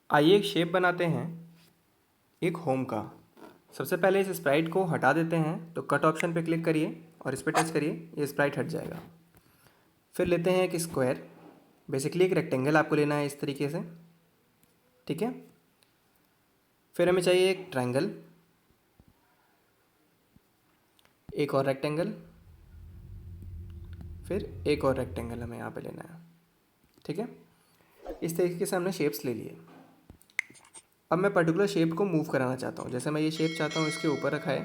आइए एक शेप बनाते हैं एक होम का। सबसे पहले इस स्प्राइट को हटा देते हैं, तो कट ऑप्शन पे क्लिक करिए और इस पर टच करिए, ये स्प्राइट हट जाएगा। फिर लेते हैं एक स्क्वायर, बेसिकली एक रेक्टेंगल आपको लेना है इस तरीके से, ठीक है। फिर हमें चाहिए एक ट्रायंगल, एक और रेक्टेंगल, फिर एक और रेक्टेंगल हमें यहाँ पे लेना है, ठीक है। इस तरीके से हमने शेप्स ले लिए। अब मैं पर्टिकुलर शेप को मूव कराना चाहता हूँ। जैसे मैं ये शेप चाहता हूँ इसके ऊपर रखा है,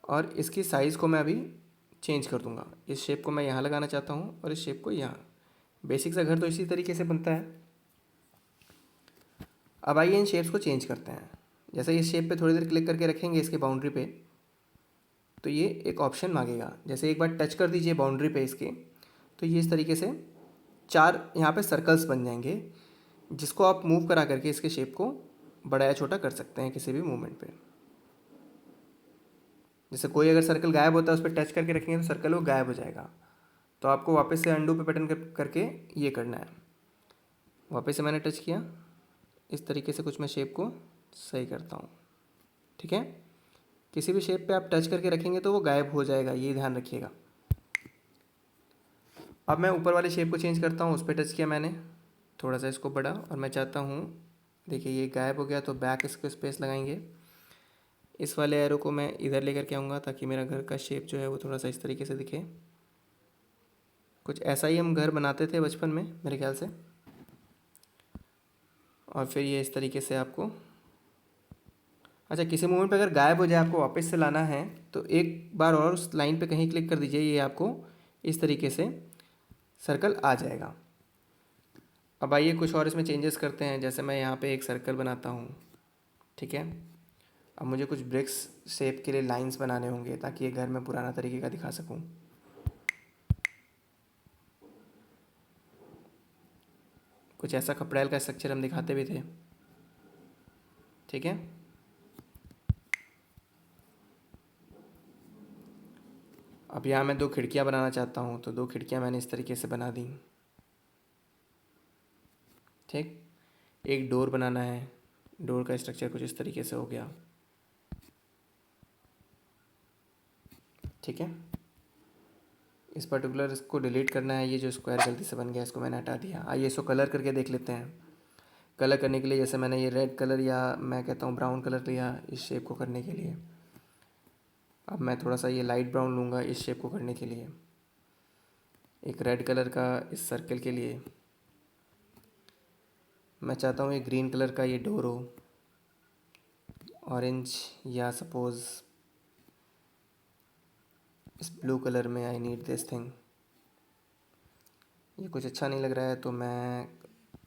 और इसकी साइज़ को मैं अभी चेंज कर दूँगा। इस शेप को मैं यहाँ लगाना चाहता हूँ और इस शेप को यहाँ। बेसिक सा घर तो इसी तरीके से बनता है। अब आइए इन शेप्स को चेंज करते हैं। जैसे इस शेप पे थोड़ी देर क्लिक करके रखेंगे इसके बाउंड्री पे, तो ये एक ऑप्शन मांगेगा। जैसे एक बार टच कर दीजिए बाउंड्री पे इसके, तो ये इस तरीके से 4 यहाँ पे सर्कल्स बन जाएंगे, जिसको आप मूव करा करके इसके शेप को बड़ा या छोटा कर सकते हैं किसी भी मूवमेंट पे। जैसे कोई अगर सर्कल गायब होता है उस पर टच करके रखेंगे तो सर्कल वो गायब हो जाएगा। तो आपको वापस से अंडू पे बटन करके ये करना है। वापस से मैंने टच किया, इस तरीके से कुछ मैं शेप को सही करता हूँ, ठीक है। किसी भी शेप पे आप टच करके रखेंगे तो वो गायब हो जाएगा, ये ध्यान रखिएगा। अब मैं ऊपर वाले शेप को चेंज करता हूँ। उस पर टच किया मैंने, थोड़ा सा इसको बढ़ा, और मैं चाहता हूँ, देखिए ये गायब हो गया, तो बैक इसको स्पेस लगाएंगे। इस वाले एरो को मैं इधर लेकर के आऊँगा ताकि मेरा घर का शेप जो है वो थोड़ा सा इस तरीके से दिखे। कुछ ऐसा ही हम घर बनाते थे बचपन में मेरे ख्याल से। और फिर ये इस तरीके से आपको, अच्छा किसी मोमेंट पे अगर गायब हो जाए, आपको वापस से लाना है, तो एक बार और उस लाइन पे कहीं क्लिक कर दीजिए, ये आपको इस तरीके से सर्कल आ जाएगा। अब आइए कुछ और इसमें चेंजेस करते हैं। जैसे मैं यहाँ पे एक सर्कल बनाता हूँ, ठीक है। अब मुझे कुछ ब्रिक्स शेप के लिए लाइंस बनाने होंगे ताकि ये घर मैं पुराना तरीके का दिखा सकूँ। कुछ ऐसा खपड़ैल का स्ट्रक्चर हम दिखाते भी थे, ठीक है। अब यहाँ मैं 2 खिड़कियाँ बनाना चाहता हूँ, तो 2 खिड़कियाँ मैंने इस तरीके से बना दी, ठीक। एक डोर बनाना है, डोर का स्ट्रक्चर कुछ इस तरीके से हो गया, ठीक है। इस पर्टिकुलर इसको डिलीट करना है, ये जो स्क्वायर गलती से बन गया इसको मैंने हटा दिया। आइए इसको कलर करके देख लेते हैं। कलर करने के लिए जैसे मैंने ये रेड कलर, या मैं कहता हूँ ब्राउन कलर लिया इस शेप को करने के लिए। अब मैं थोड़ा सा ये लाइट ब्राउन लूँगा इस शेप को करने के लिए, एक रेड कलर का इस सर्कल के लिए। मैं चाहता हूँ ये ग्रीन कलर का ये डोर हो, ऑरेंज, या सपोज़ इस ब्लू कलर में। I need this thing. ये कुछ अच्छा नहीं लग रहा है तो मैं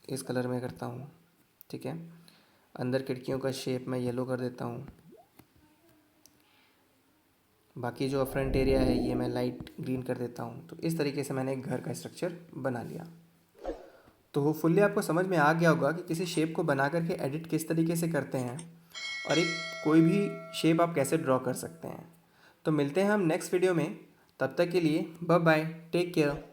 इस कलर में करता हूँ, ठीक है। अंदर खिड़कियों का शेप मैं येलो कर देता हूँ। बाकी जो फ्रंट एरिया है ये मैं लाइट ग्रीन कर देता हूँ। तो इस तरीके से मैंने एक घर का स्ट्रक्चर बना लिया। तो होपफुली आपको समझ में आ गया होगा कि किसी शेप को बना करके एडिट किस तरीके से करते हैं, और एक कोई भी शेप आप कैसे ड्रॉ कर सकते हैं। तो मिलते हैं हम नेक्स्ट वीडियो में, तब तक के लिए बाय बाय, टेक केयर।